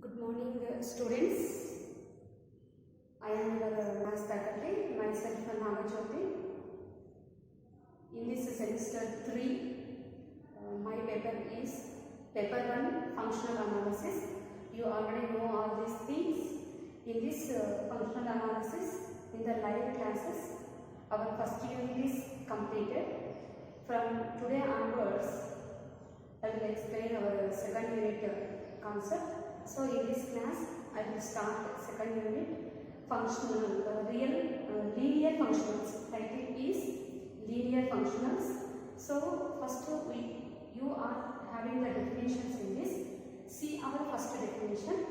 Good morning, students. I am your maths faculty, myself Nagajyoti. In this semester 3, my paper is paper 1, functional analysis. You already know all these things. In this functional analysis, in the live classes, our first unit is completed. From today onwards, I will explain our second unit concept. So in this class, I will start second unit, functional, linear functionals. Title is linear functionals. So first you are having the definitions in this. See our first definition,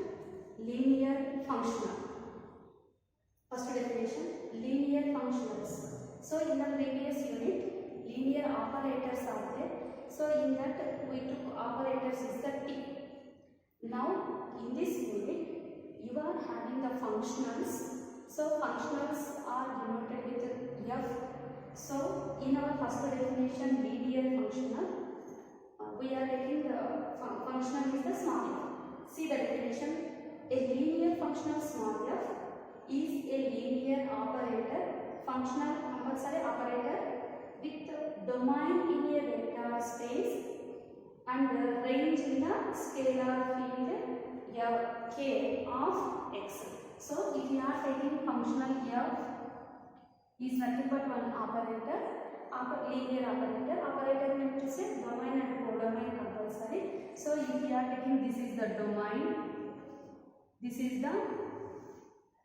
linear functional. First definition, linear functionals. So in the previous unit, linear operators are there. So in that we took operators is the T. Now in this unit, you are having the functionals. So functionals are denoted with F. So in our first definition, linear functional, we are taking the functional is the small f. See the definition. A linear functional small f is a linear operator, functional compulsory operator with domain in a vector space and range in the scalar field k of x. So if you are taking functional f is nothing but one operator, linear operator. Operator meant to say domain and codomain compulsory. So if you are taking, this is the domain, this is the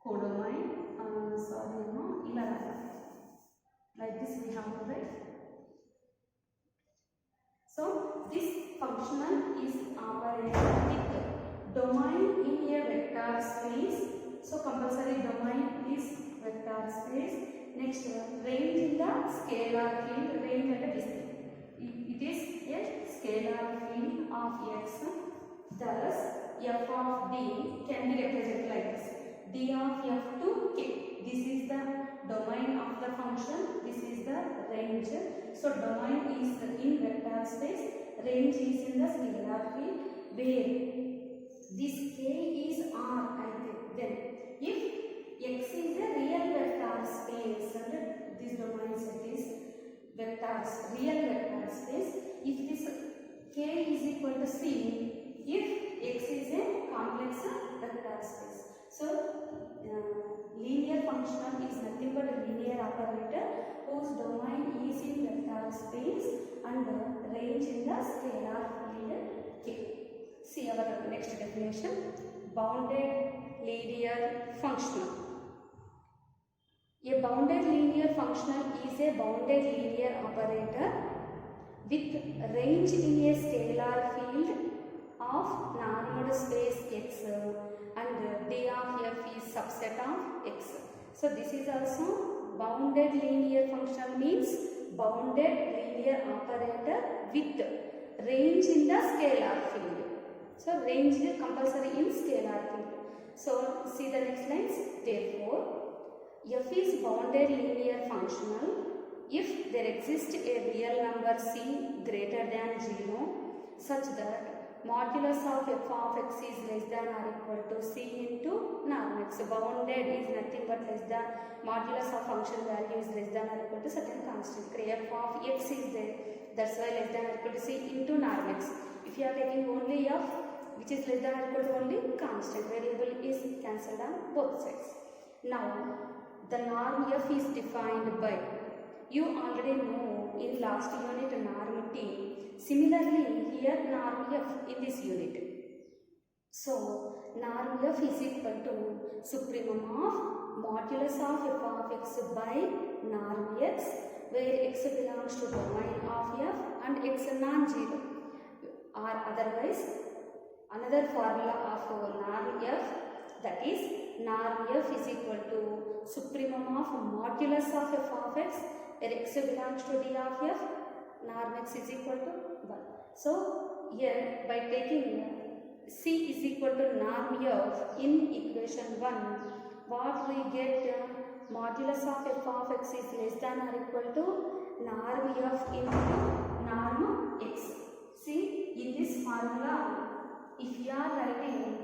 codomain. Like this we have to write. So this functional is operator with domain in a vector space. So compulsory domain is vector space. Next, range in the scalar field, range at a distance. It is a scalar field of x. Thus, f of d can be represented like this. d of f to k. This is the domain of the function. This is the range. So domain is in vector space. Range is in the scalar field where this k is r. Then if x is a real vector space and this domain set is vectors, real vector space. If this k is equal to c, if x is a complex vector space. So linear functional is nothing but a linear operator whose domain is in vector space and range in the scalar field k. See our next definition, bounded linear functional. A bounded linear functional is a bounded linear operator with range in a scalar field of normed space x and d of f is subset of x. So this is also bounded linear functional, means bounded linear operator with range in the scalar field. So range is compulsory in scalar field. So see the next lines. Therefore, f is bounded linear functional if there exists a real number c greater than 0 such that modulus of f of x is less than or equal to c into norm x. Bounded is nothing but less than modulus of function value is less than or equal to certain constant. F of x is there, that's why less than or equal to c into norm x. If you are taking only f which is less than or equal to only constant, variable is cancelled on both sides. Now the norm f is defined by, you already know in last unit norm t. Similarly here norm f in this unit. So norm f is equal to supremum of modulus of f of x by norm x, where x belongs to domain of f and x non-zero, or otherwise another formula of norm f, that is norm f is equal to supremum of modulus of f of x, where x belongs to d of f, norm x is equal to 1. So here by taking c is equal to norm f in equation 1, what we get, modulus of f of x is less than or equal to norm f into norm x. See in this formula, if you are writing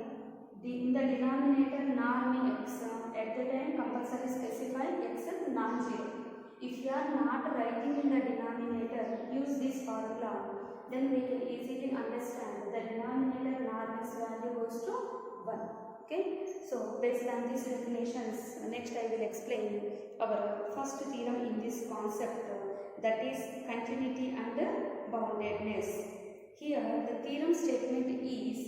in the denominator norm x, at the time compulsory specify x non-zero. If you are not writing in the denominator, use this formula, then we can easily understand the denominator norm's value goes to 1. Okay, so based on these definitions, next I will explain our first theorem in this concept, that is continuity and boundedness. Here the theorem statement is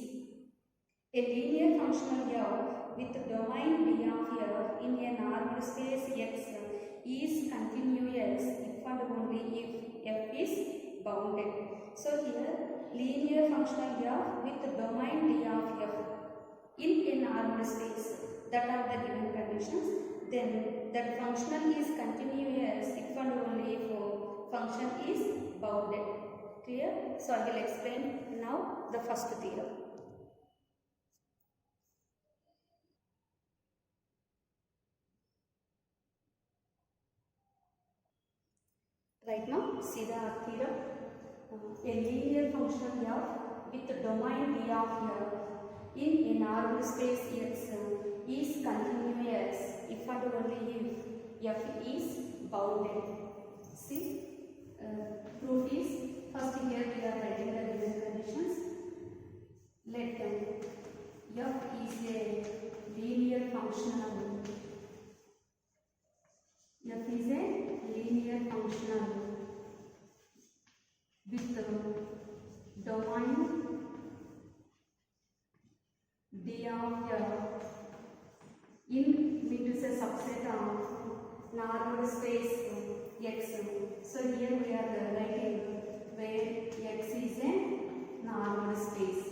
a linear functional f with domain d of f in a normal space x is continuous if and only if f is bounded. So here linear functional f with domain d of f in a normal space, that are the given conditions, then that functional is continuous if and only if function is bounded. Clear? So I will explain now the first theorem. Right now, see the theorem. A linear function f with domain d of f in a normal space x is continuous if and only if f is bounded. See, proof is, first here we are writing the given conditions. Let f is a linear functional. F is a linear functional with domain d of f in which is a subset of normal space x. So here we are writing where x is a normal space.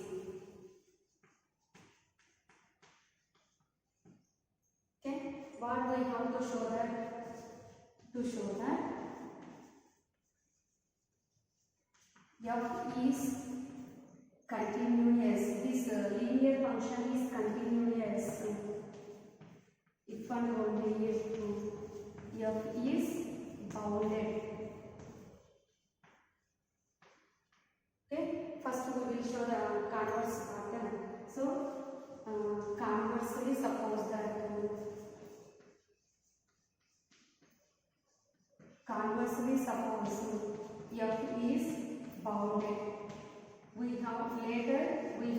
Okay, what we have to show that? To show that f is continuous, this linear function is continuous if and only if f is bounded. Okay, first we will show the converse pattern. So conversely, suppose that f is bounded. We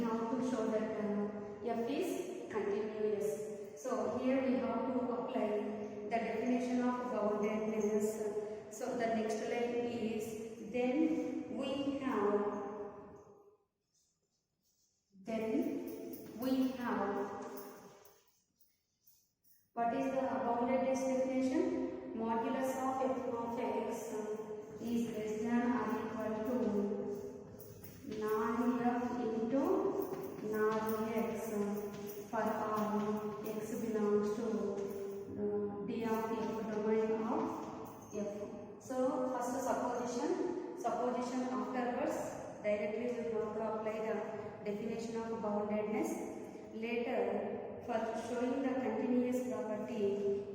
have to show that f is continuous. So here we have to apply the definition of boundedness. So the next line is, then we have what is the boundedness definition? Modulus of f of x is less than or equal to norm f into norm x for all x belongs to d of f domain of f. So first supposition afterwards directly we have to apply the definition of boundedness. Later, for showing the continuous property,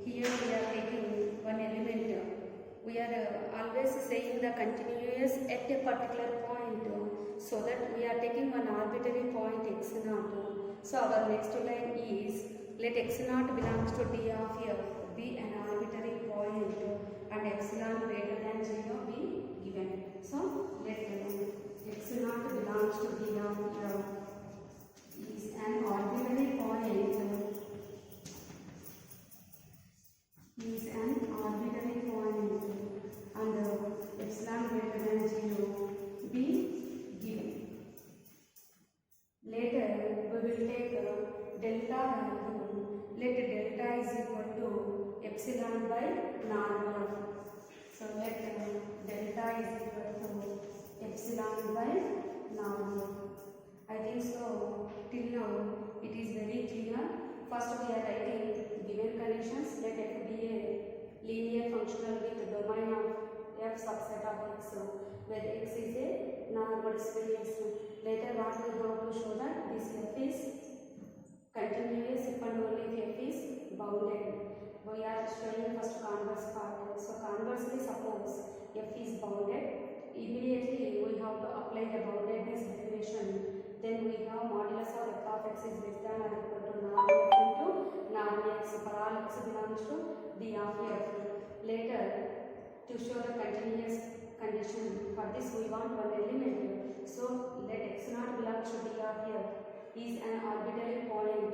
here we are taking one element. We are always saying the continuous at a particular point, so that we are taking one arbitrary point x naught. So our next line is, let x naught belongs to d of f be an arbitrary point and epsilon greater than 0 be given. So let x naught belongs to d of f is an arbitrary point and epsilon greater than 0 be given. Later we will take delta value. Let delta is equal to epsilon by normal. So let delta is equal to epsilon by normal. I think so till now it is very clear. First we are writing given conditions. Let f be a linear functional with domain of f subset of x, where x is a normal space. Later what we have to show that this f is continuous if and only if f is bounded. We are showing first converse part. So conversely, suppose f is bounded, immediately we have to apply the boundedness definition. Then we have modulus of f of x is less than or equal for all x belongs to D of f. Later, to show the continuous condition, for this we want one element. So let x naught belongs to D of f is an arbitrary point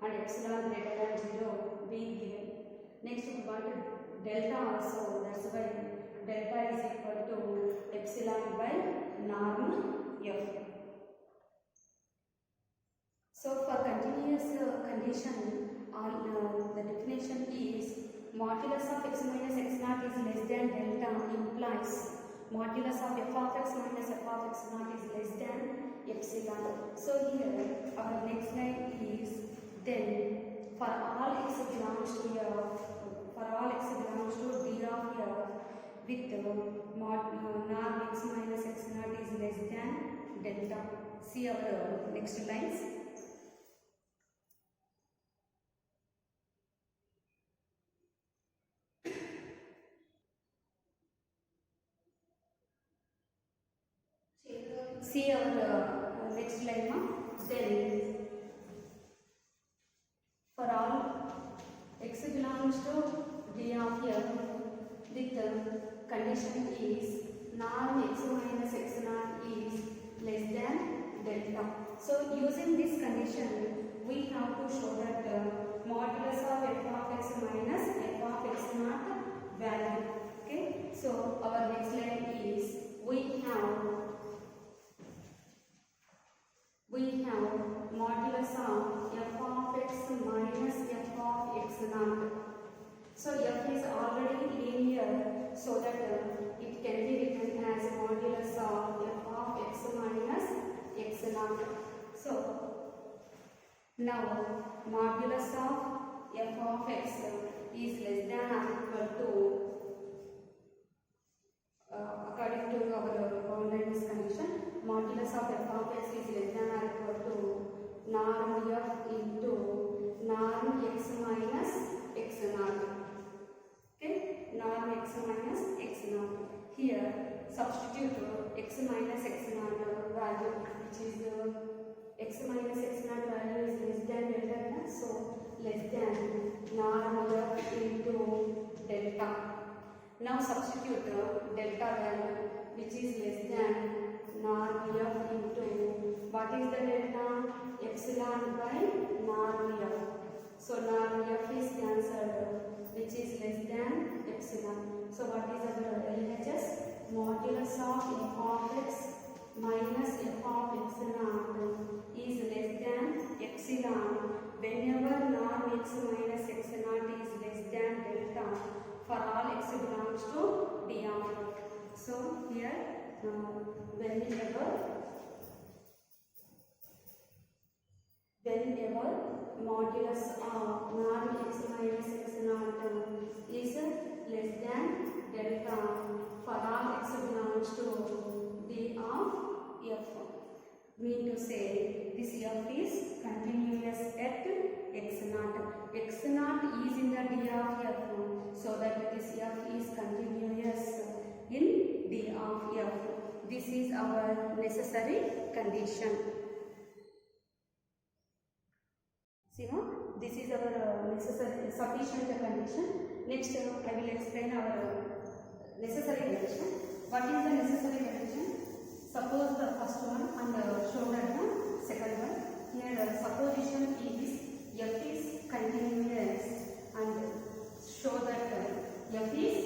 and epsilon greater than 0 be given. Next we want delta also, that's why delta is equal to epsilon by norm f. So for continuous condition, the definition is modulus of x minus x naught is less than delta implies modulus of f of x minus f of x naught is less than epsilon. So here our next line is then for all x belongs to f, for all x belongs to D of f with norm x minus x naught is less than delta. See our next lines. See our next line. Then for all x belongs to D of f with the condition is norm x minus x naught is less than delta. So using this condition we have to show that modulus of f of x minus f of x naught value. Okay, so our next line is we have modulus of f of x minus f of x naught. So f is already linear, so that it can be written as modulus of f of x minus x naught. So now modulus of f of x is less than or equal to according to our boundaries condition, modulus of f of x is less than or equal to norm f into norm x minus x naught. Okay, norm x minus x naught. Here substitute x minus x naught value, which is x minus x naught value is less than delta, so less than norm f into delta. Now substitute delta value, which is less than norm f into, what is the delta? Epsilon by norm f. So norm f is cancelled, which is less than epsilon. So what is our LHS? Modulus of f of x minus f of x naught is less than epsilon whenever norm x minus x naught is less than delta for all x belongs to D of f. So here whenever modulus of norm x minus x naught is less than delta for all x belongs to D of f. Mean to say this f is continuous at x naught. X naught is in the D of f, so that this f is continuous in D of f. This is our necessary condition. See, this is our necessary sufficient condition. Next, I will explain our necessary condition. What is the necessary condition? Suppose the first one and show that the second one. Here, supposition is f is continuous and show that f is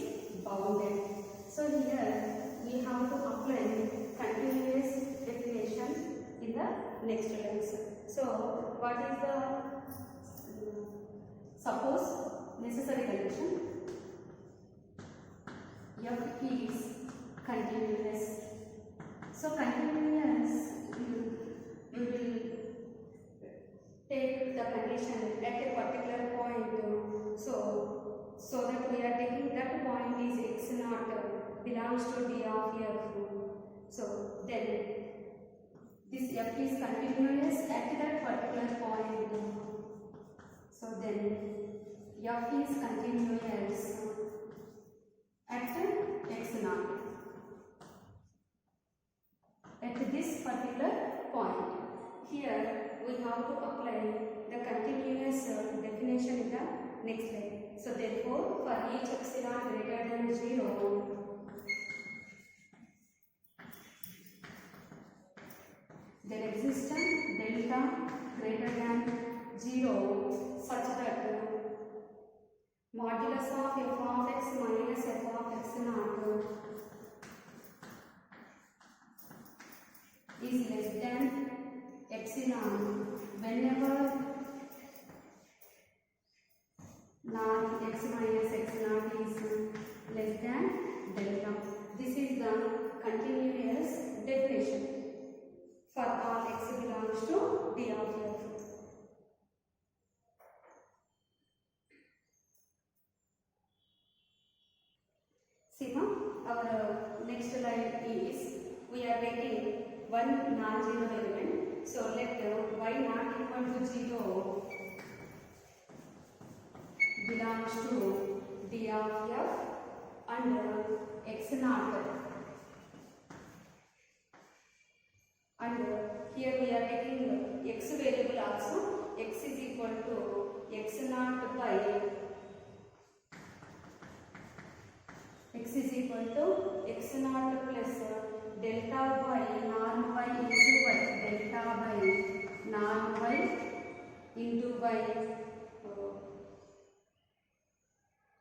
bounded. So here we have to apply continuous definition in the next lines. So what is the suppose necessary condition? F is continuous. So continuous, you will take the condition at a particular point. So that we are taking that point is x naught belongs to D of f. So then this f is continuous at that particular point. So then f is continuous at x naught at this particular point. Here we have to apply the continuous definition in the next line. So therefore, for each epsilon greater than 0, there exists a delta greater than 0 such that modulus of f of x minus f of x naught is less than epsilon whenever naught x minus x naught is less than delta. This is the continuous definition for all x belongs to D of f. See now, our next line is we are taking one non-zero element. So let y not equal to 0 belongs to D of f and x naught. And here we are taking x variable also. X is equal to x naught by x is equal to x naught plus delta by norm y into y, delta by norm y into y.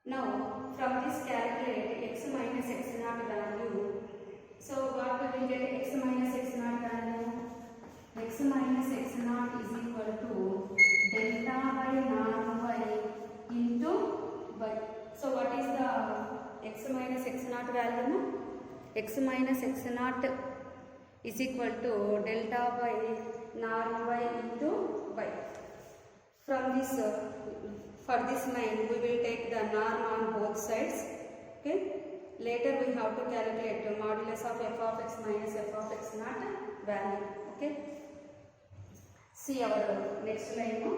Now from this calculate x minus x naught value. So what we will get x minus x naught value? X minus x naught is equal to delta by norm y into y. So what is the x minus x naught value? No? X minus x naught is equal to delta by norm y into y. From this, for this line, we will take the norm on both sides. Okay. Later we have to calculate the modulus of f of x minus f of x naught value. Okay. See our next line now.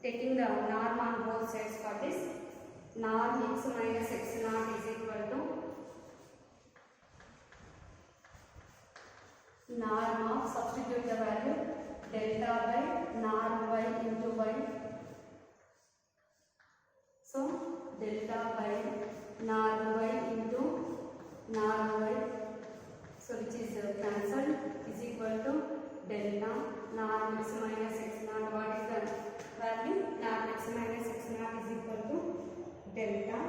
Taking the norm on both sides for this. Norm x minus x naught is equal to norm of, substitute the value, delta by norm y into y. So delta by norm y into norm y, so which is cancelled, is equal to delta norm x minus x naught. What is the value? Norm x minus x naught is equal to delta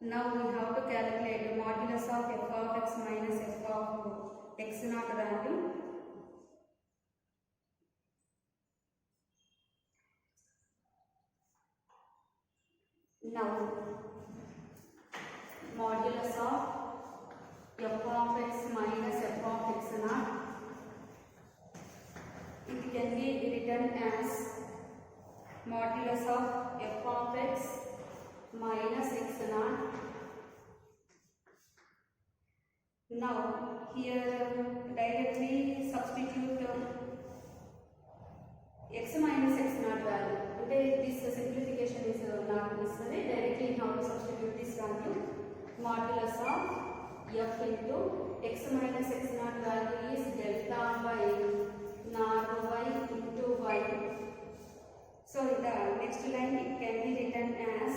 now we have to calculate the modulus of f of x minus f of x naught value. Now modulus of f of x minus f of x naught, it can be written as modulus of f of x minus x naught. Now here directly substitute x minus x naught value. Okay, this simplification is not necessary. Directly you have to substitute this value. Modulus of f into x minus x naught value is delta by norm y into y. So in the next line it can be written as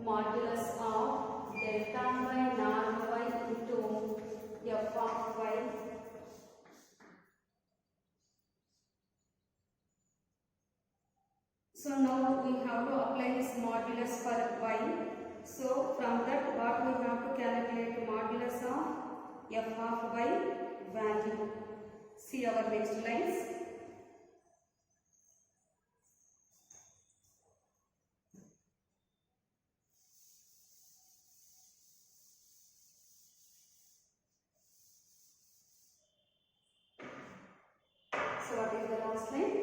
modulus of delta by norm y into f of y. So now we have to apply this modulus for y. So from that what we have to calculate modulus of f of y value. See our next lines. So what is the last line?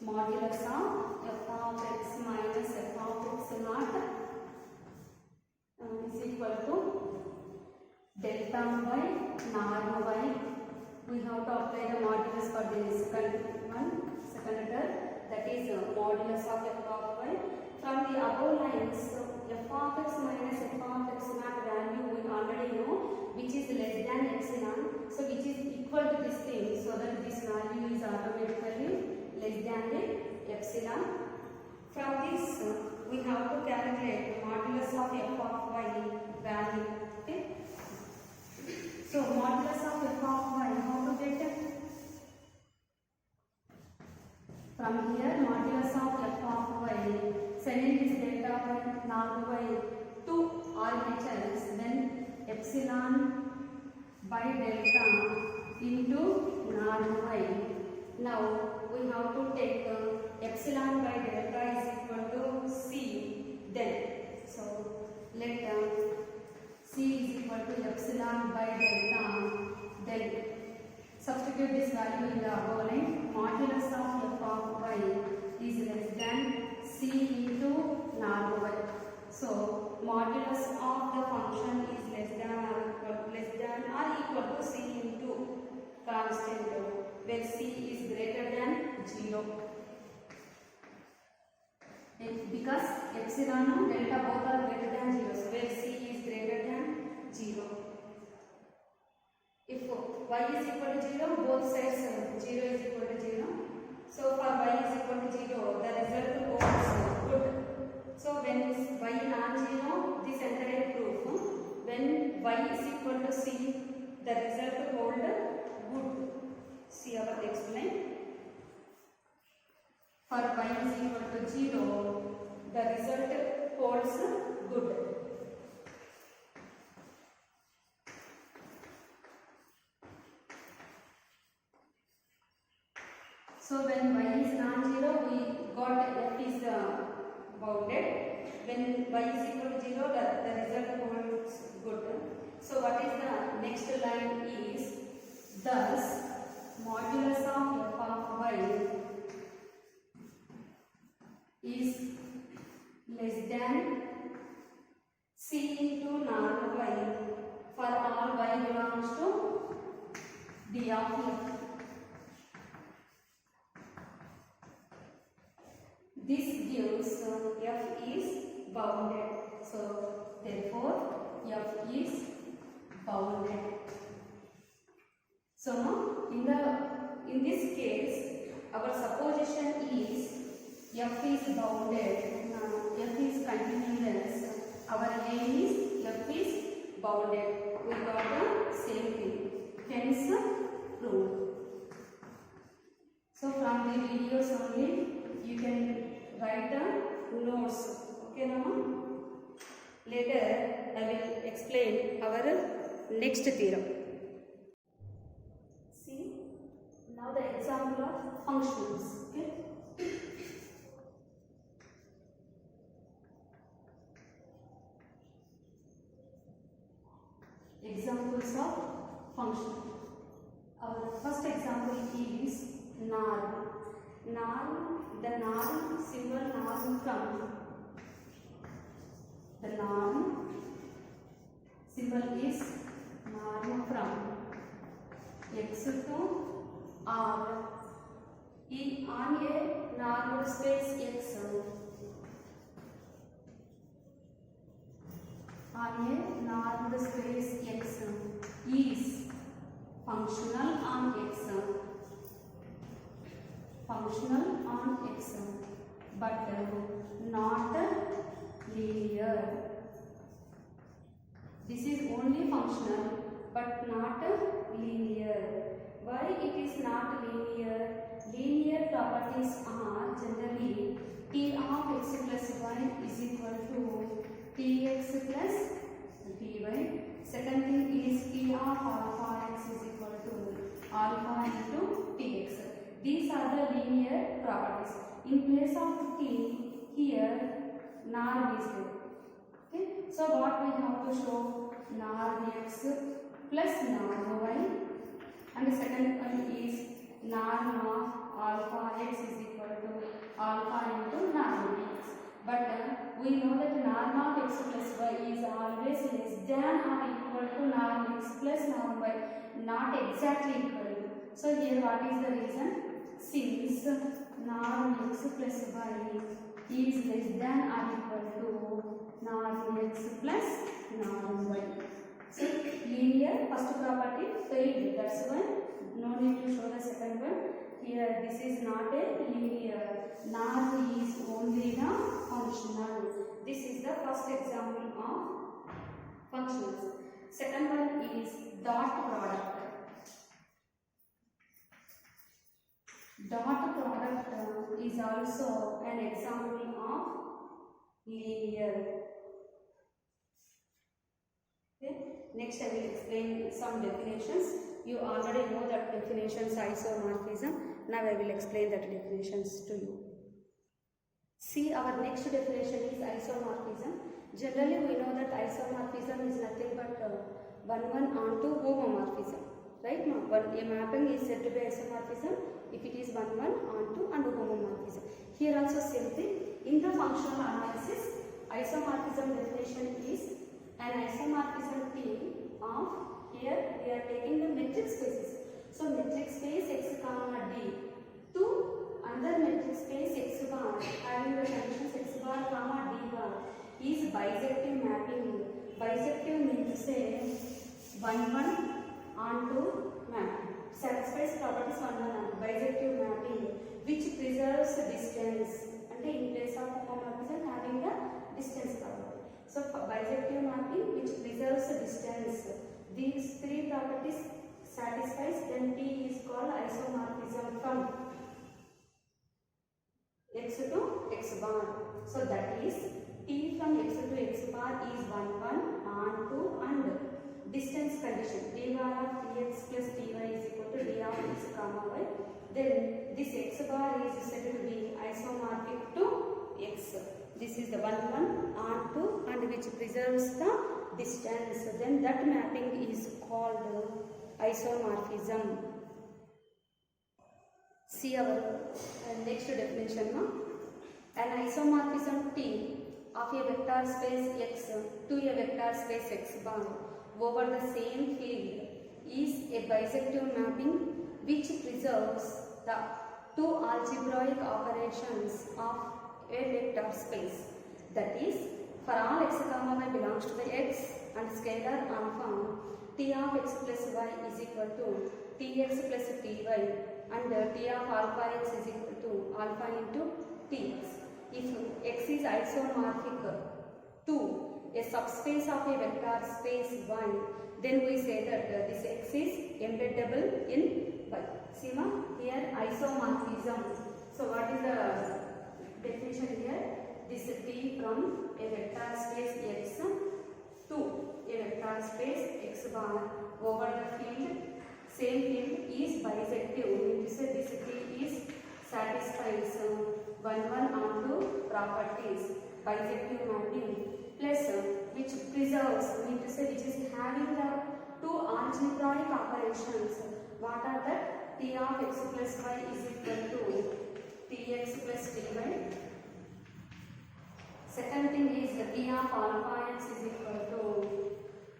Modulus of f of x minus f of x naught is equal to delta by norm y. We have to apply the modulus for the second term, that is modulus of f of y. From the above lines, f of x minus f of x naught value we already know, which is less than epsilon. So which is equal to this value is automatically less than the epsilon. From this, we have to calculate modulus of f of y value. Okay. So modulus of f of y, how to get it? From here, modulus of f of y, sending this delta by norm by to RHS, then epsilon by delta into norm y. Now we have to take epsilon by delta is equal to c. Then so let c is equal to epsilon by delta. Then substitute this value in the above line. Modulus of f of y is less than c into norm y. So modulus of the function is less than or equal to c into constant, where c is greater than 0. Because epsilon and delta both are greater than 0, so where c is greater than 0. If y is equal to 0, both sides 0 is equal to 0. So for y is equal to 0, the result holds good. So when y non-zero, this entire proof. When y is equal to c, the result hold good. See our explain. For y is equal to 0, the result holds good. So when y is non-zero, we got f is bounded. When y is equal to 0, the result holds good. So what is the next line is, thus modulus of f of y is less than c into norm y for all y belongs to d of f. This gives f is bounded. So therefore f is bounded. So now in this case our supposition is f is bounded. F is continuous. Our aim is f is bounded. We got the same thing. Hence proof. So from the videos only you can write the notes. Okay, Rama? Later I will explain our next theorem. See, now the example of functions. Okay. Examples of function. Our first example is norm. The norm symbol norm from the norm symbol is norm from x to r. On a normal space x, on a normal space x is functional on x, but not linear. This is only functional but not linear. Why it is not linear? Linear properties are generally t of x plus y is equal to tx plus dy. Second thing is t of alpha x is equal to alpha into tx. These are the linear properties. In place of t, here norm is there. Okay. So what we have to show? Norm x plus norm y, and the second one is norm of alpha x is equal to alpha into norm x. But we know that norm of x plus y is always less than or equal to norm x plus norm y, not exactly equal. So here what is the reason? Since norm x plus y is less than or equal to norm x plus norm y. So linear first property failed, that's why No need to show the second one. Here this is not a linear, nor is only the functional. This is the first example of functionals. Second one is dot product. Dot product is also an example of linear. Okay. Next I will explain some definitions. You already know that definitions isomorphism. Now I will explain that definitions to you. See, our next definition is isomorphism. Generally we know that isomorphism is nothing but one onto homomorphism. Right? No? A mapping is said to be isomorphism if it is one onto and homomorphism. Here also same thing. In the functional analysis, isomorphism definition is an isomorphism T of, here we are taking the metric spaces. So metric space x comma d to another metric space x bar having the conditions x bar comma d bar is bisective mapping. Bisective means to say 1 onto mapping. Satisfies properties 1 onto bisective mapping which preserves distance. And in place of homomorphism having the distance property. So bisective mapping which preserves the distance. These three properties satisfies, then T is called isomorphism from x to x bar. So that is T from x to x bar is 1 onto and distance condition d bar of tx plus ty is equal to d of x comma y. Then this x bar is said to be isomorphic to x. This is the 1 onto and which preserves the distance. Then that mapping is called isomorphism. See our next definition. An isomorphism T of a vector space x to a vector space x bar over the same field is a bisective mapping which preserves the two algebraic operations of a vector space. That is, for all x comma y belongs to the x and scalar alpha, t of x plus y is equal to tx plus ty and t of alpha x is equal to alpha into tx. If x is isomorphic to a subspace of a vector space y, then we say that this x is embeddable in y. See ma, here isomorphism. So what is the definition here? This T from a vector space x to a vector space x bar over the field, same field is bisective. Means to say this T is satisfies 1 onto properties, bisective mapping plus which preserves, means to say which is having the two algebraic operations. What are that? T of x plus y is equal to tx plus ty. Second thing is the T of alpha x is equal to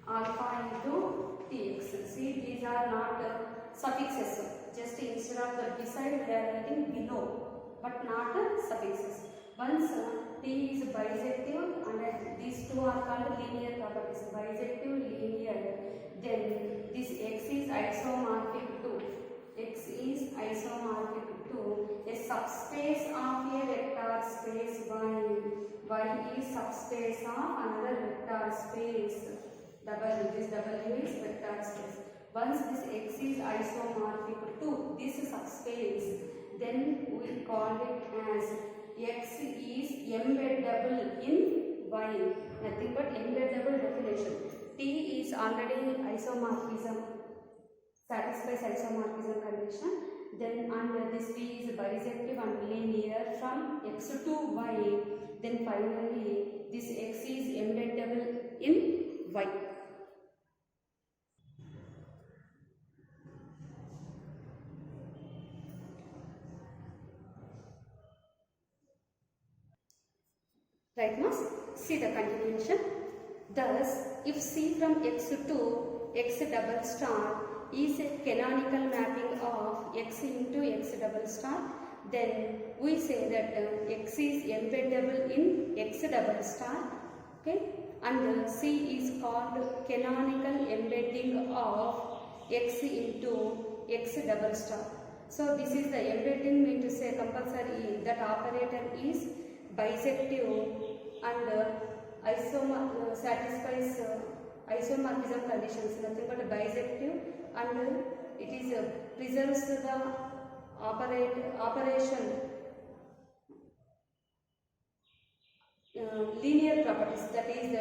alpha into tx. See, these are not suffixes. Just instead of the beside, they are writing below, but not suffixes. Once T is bisective and these two are called linear properties, bisective, linear, then this x is isomorphic to a subspace of a vector space y. Y is subspace of another vector space W. This W is vector space. Once this x is isomorphic to this subspace, then we call it as x is embeddable in y. Nothing but embeddable definition. T is already isomorphism, satisfies isomorphism condition. Then under this T is bisective and linear from x to y. Then finally this x is embeddable in y. Right now, see the continuation. Thus, if C from x to x double star is a canonical mapping of x into x double star, then we say that x is embeddable in x double star, okay, and C is called canonical embedding of x into x double star. So this is the embedding, mean to say compulsory that operator is bisective and satisfies isomorphism conditions, nothing but bisective, and it is preserves the operation linear properties, that is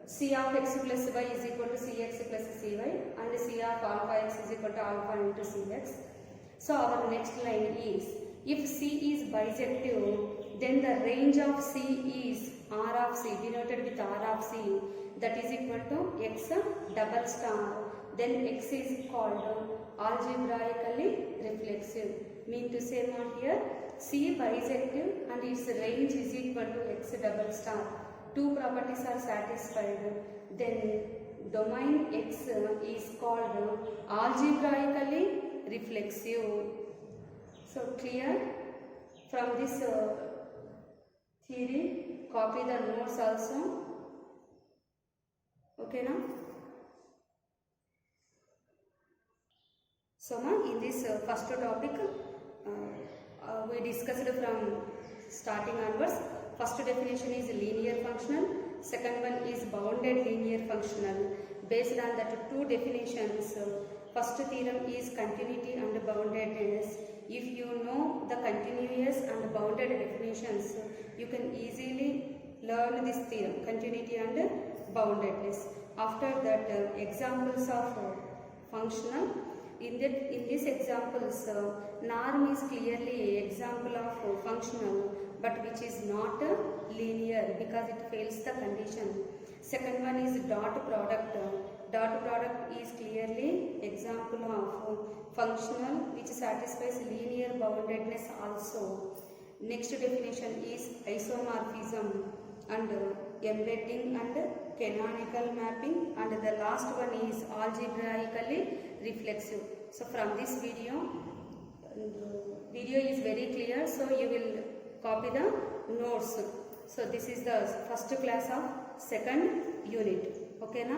c of x plus y is equal to cx plus cy and c of alpha x is equal to alpha into cx. So our next line is, if c is bisective, then the range of c is r of c, denoted with r of c, that is equal to x double star, then x is called algebraically reflexive. Mean to say now here, c bisective and its range is equal to x double star. Two properties are satisfied, then domain x is called algebraically reflexive. So clear? From this theory, copy the notes also. Okay now? So in this first topic, we discussed from starting onwards. First definition is linear functional, second one is bounded linear functional. Based on that two definitions, first theorem is continuity and boundedness. If you know the continuous and bounded definitions, you can easily learn this theorem, continuity and boundedness. After that, examples of functional. In these examples, norm is clearly an example of functional, but which is not linear because it fails the condition. Second one is dot product. Dot product is clearly example of functional which satisfies linear boundedness also. Next definition is isomorphism and embedding and canonical mapping, and the last one is algebraically reflexive. So from this video is very clear, so you will copy the notes. So this is the first class of second unit. Okay na?